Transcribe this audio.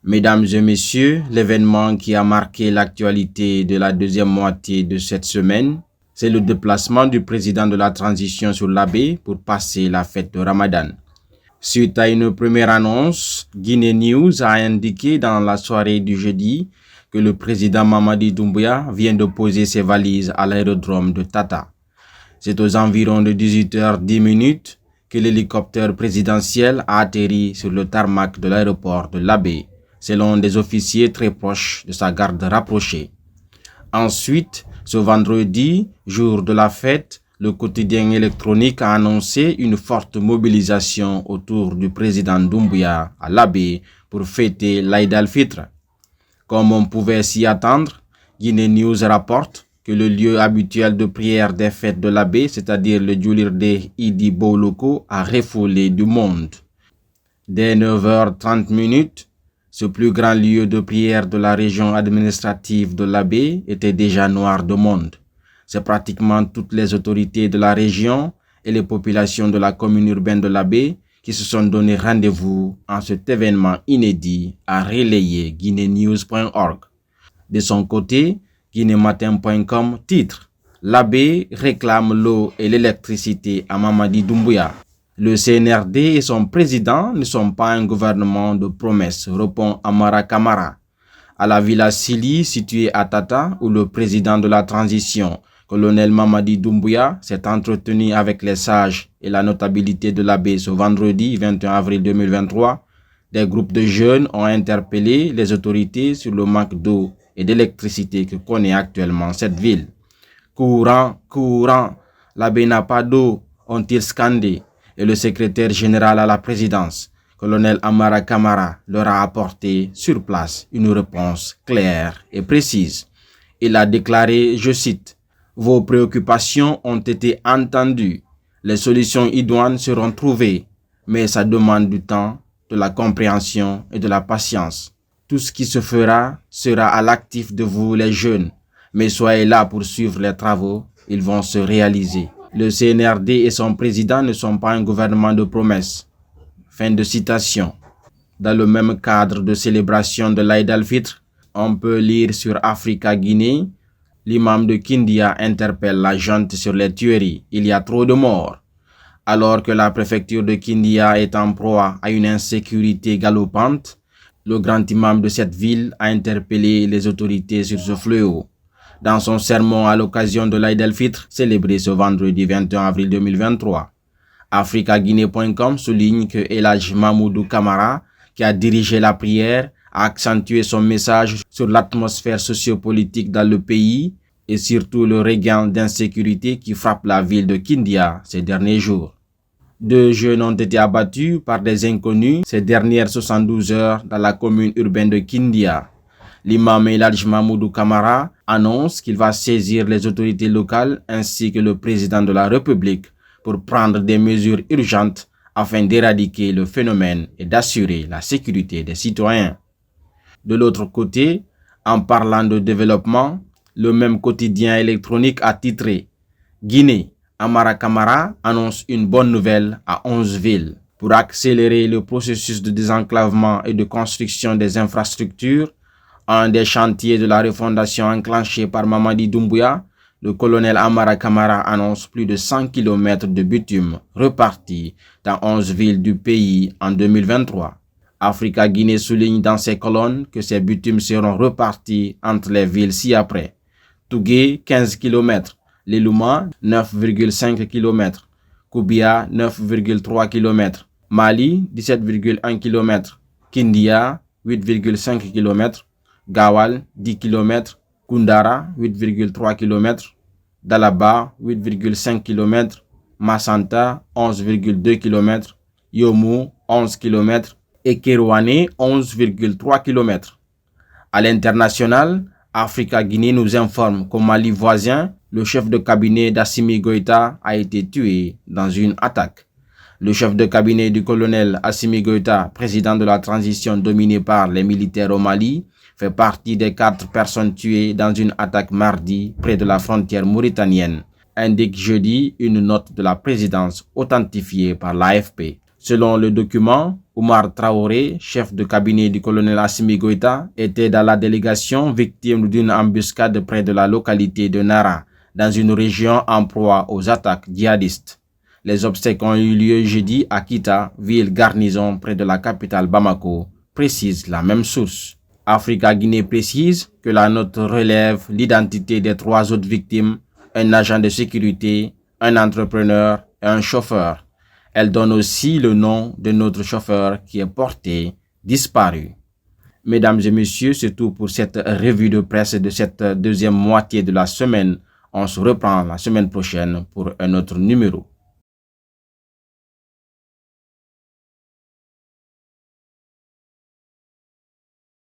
Mesdames et messieurs, l'événement qui a marqué l'actualité de la deuxième moitié de cette semaine, c'est le déplacement du président de la transition sur l'Abbé pour passer la fête de Ramadan. Suite à une première annonce, Guinée News a indiqué dans la soirée du jeudi que le président Mamadi Doumbouya vient de poser ses valises à l'aérodrome de Tata. C'est aux environs de 18h10 que l'hélicoptère présidentiel a atterri sur le tarmac de l'aéroport de l'Abbé, selon des officiers très proches de sa garde rapprochée. Ensuite, ce vendredi, jour de la fête, le quotidien électronique a annoncé une forte mobilisation autour du président Doumbouya à l'Abbé pour fêter l'Aïd al-Fitr. Comme on pouvait s'y attendre, Guinée News rapporte que le lieu habituel de prière des fêtes de l'Abbé, c'est-à-dire le Julirde Idi Boloko, a refoulé du monde. Dès 9h30, ce plus grand lieu de prière de la région administrative de l'Abbé était déjà noir de monde. C'est pratiquement toutes les autorités de la région et les populations de la commune urbaine de l'Abbé qui se sont donné rendez-vous en cet événement inédit, a relayé guinénews.org. De son côté, guinématin.com titre « L'Abbé réclame l'eau et l'électricité à Mamadi Doumbouya ». Le CNRD et son président ne sont pas un gouvernement de promesses, répond Amara Kamara. À la Villa Sili, située à Tata, où le président de la transition, colonel Mamadi Doumbouya, s'est entretenu avec les sages et la notabilité de l'Abbé ce vendredi 21 avril 2023, des groupes de jeunes ont interpellé les autorités sur le manque d'eau et d'électricité que connaît actuellement cette ville. Courant, l'Abbé n'a pas d'eau, ont-ils scandé. Et le secrétaire général à la présidence, colonel Amara Kamara, leur a apporté sur place une réponse claire et précise. Il a déclaré, je cite, « Vos préoccupations ont été entendues, les solutions idoines seront trouvées, mais ça demande du temps, de la compréhension et de la patience. Tout ce qui se fera sera à l'actif de vous les jeunes, mais soyez là pour suivre les travaux, ils vont se réaliser. » Le CNRD et son président ne sont pas un gouvernement de promesses. Fin de citation. Dans le même cadre de célébration de l'Aïd al-Fitr, on peut lire sur Africa Guinée, l'imam de Kindia interpelle la junte sur les tueries. Il y a trop de morts. Alors que la préfecture de Kindia est en proie à une insécurité galopante, le grand imam de cette ville a interpellé les autorités sur ce fléau. Dans son sermon à l'occasion de l'Aïd al-Fitr, célébré ce vendredi 21 avril 2023. AfricaGuinée.com souligne que El Hadj Mamoudou Kamara, qui a dirigé la prière, a accentué son message sur l'atmosphère sociopolitique dans le pays et surtout le regain d'insécurité qui frappe la ville de Kindia ces derniers jours. 2 jeunes ont été abattus par des inconnus ces dernières 72 heures dans la commune urbaine de Kindia. L'imam El Hadj Mamoudou Kamara annonce qu'il va saisir les autorités locales ainsi que le président de la République pour prendre des mesures urgentes afin d'éradiquer le phénomène et d'assurer la sécurité des citoyens. De l'autre côté, en parlant de développement, le même quotidien électronique a titré « Guinée, Amara Kamara annonce une bonne nouvelle à 11 villes. Pour accélérer le processus de désenclavement et de construction des infrastructures, un des chantiers de la refondation enclenché par Mamadi Doumbouya, le colonel Amara Kamara annonce plus de 100 km de bitume repartis dans 11 villes du pays en 2023. Africa Guinée souligne dans ses colonnes que ces bitumes seront repartis entre les villes ci-après. Tougué, 15 km, Lelouma, 9,5 km, Koubia, 9,3 km, Mali, 17,1 km, Kindia, 8,5 km, Gawal, 10 km, Koundara, 8,3 km, Dalaba, 8,5 km, Massanta, 11,2 km, Yomu, 11 km et Kerouané, 11,3 km. À l'international, Africa Guinée nous informe qu'au Mali voisin, le chef de cabinet d'Assimi Goïta a été tué dans une attaque. Le chef de cabinet du colonel Assimi Goïta, président de la transition dominée par les militaires au Mali, fait partie des 4 personnes tuées dans une attaque mardi près de la frontière mauritanienne, indique jeudi une note de la présidence authentifiée par l'AFP. Selon le document, Oumar Traoré, chef de cabinet du colonel Assimi Goïta, était dans la délégation victime d'une embuscade près de la localité de Nara, dans une région en proie aux attaques djihadistes. Les obsèques ont eu lieu jeudi à Kita, ville garnison près de la capitale Bamako, précise la même source. Africa Guinée précise que la note relève l'identité des 3 autres victimes, un agent de sécurité, un entrepreneur et un chauffeur. Elle donne aussi le nom de notre chauffeur qui est porté disparu. Mesdames et messieurs, c'est tout pour cette revue de presse de cette deuxième moitié de la semaine. On se reprend la semaine prochaine pour un autre numéro.